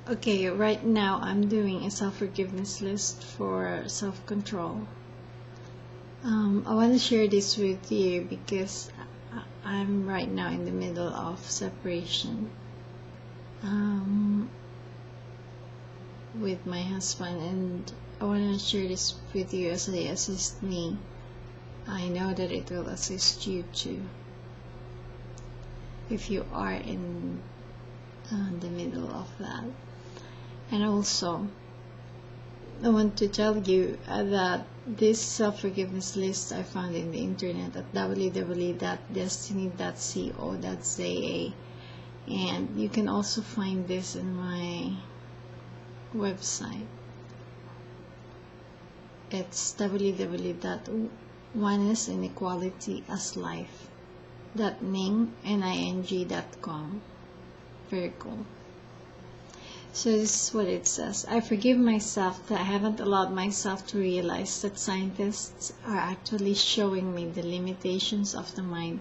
Okay, right now I'm doing a self-forgiveness list for self-control. I want to share this with you because I'm right now in the middle of separation with my husband, and I want to share this with you as they assist me. I know that it will assist you too if you are in the middle of that. And also, I want to tell you that this self-forgiveness list I found in the internet at www.destiny.co.za, and you can also find this in my website. It's www.onenessinequalityaslife.ning.com. Very cool. So this is what it says. I forgive myself that I haven't allowed myself to realize that scientists are actually showing me the limitations of the mind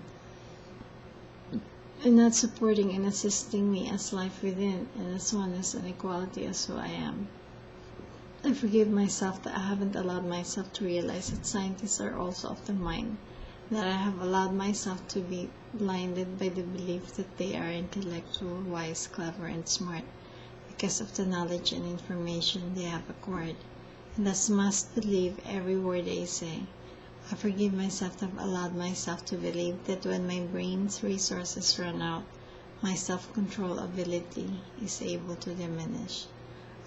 and not supporting and assisting me as life within and as oneness and equality as who I am. I forgive myself that I haven't allowed myself to realize that scientists are also of the mind, that I have allowed myself to be blinded by the belief that they are intellectual, wise, clever, and smart, because of the knowledge and information they have acquired, and thus must believe every word they say. I forgive myself that I've allowed myself to believe that when my brain's resources run out, my self-control ability is able to diminish.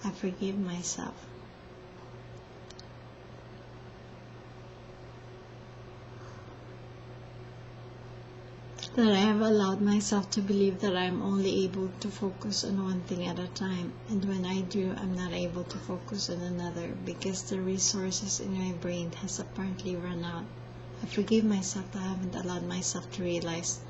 I forgive myself that I have allowed myself to believe that I am only able to focus on one thing at a time, and when I do, I'm not able to focus on another because the resources in my brain has apparently run out. I forgive myself that I haven't allowed myself to realize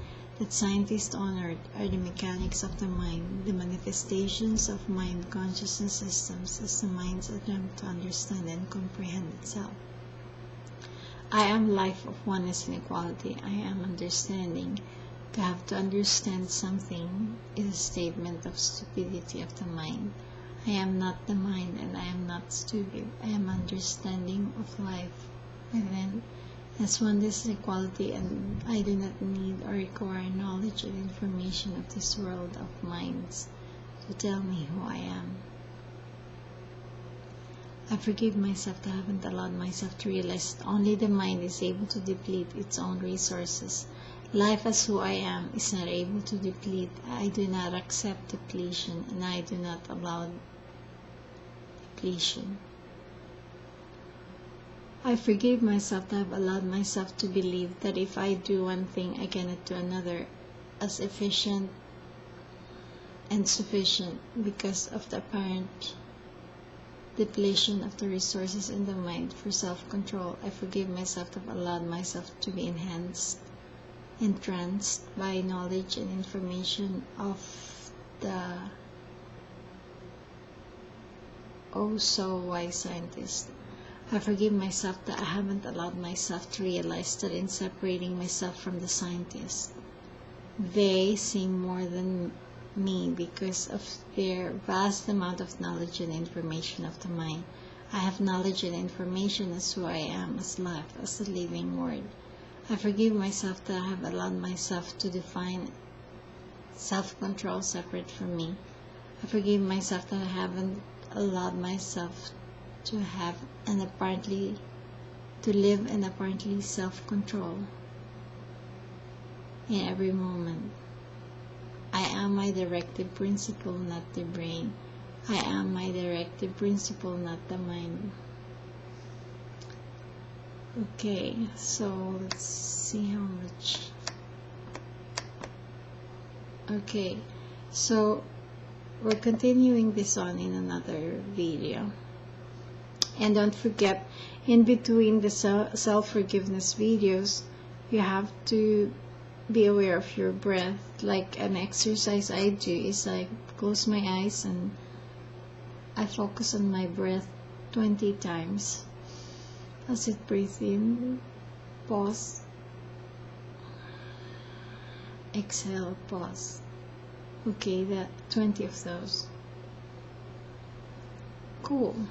that scientists on Earth are the mechanics of the mind, the manifestations of mind consciousness systems as the mind's attempt to understand and comprehend itself. I am life of oneness and equality. I am understanding. To have to understand something is a statement of stupidity of the mind. I am not the mind and I am not stupid. I am understanding of life within as oneness and equality, and I do not need or require knowledge and information of this world of minds to tell me who I am. I forgive myself that I haven't allowed myself to realize that only the mind is able to deplete its own resources. Life as who I am is not able to deplete. I do not accept depletion, and I do not allow depletion. I forgive myself that I have allowed myself to believe that if I do one thing, I cannot do another as efficient and sufficient because of the apparent depletion of the resources in the mind for self-control. I forgive myself that I've allowed myself to be entranced by knowledge and information of the oh so wise scientist. I forgive myself that I haven't allowed myself to realize that in separating myself from the scientists, they see more than me because of their vast amount of knowledge and information of the mind. I have knowledge and information as who I am, as life, as a living word. I forgive myself that I have allowed myself to define self-control separate from me. I forgive myself that I haven't allowed myself to live in apparently self-control in every moment. I am my directive principle, not the brain. I am my directive principle, not the mind. Okay, so let's see how much. Okay, so we're continuing this on in another video. And don't forget, in between the self-forgiveness videos, you have to be aware of your breath. Like an exercise I do is I close my eyes and I focus on my breath 20 times. As it breathe in, pause, exhale, pause. Okay, that 20 of those. Cool.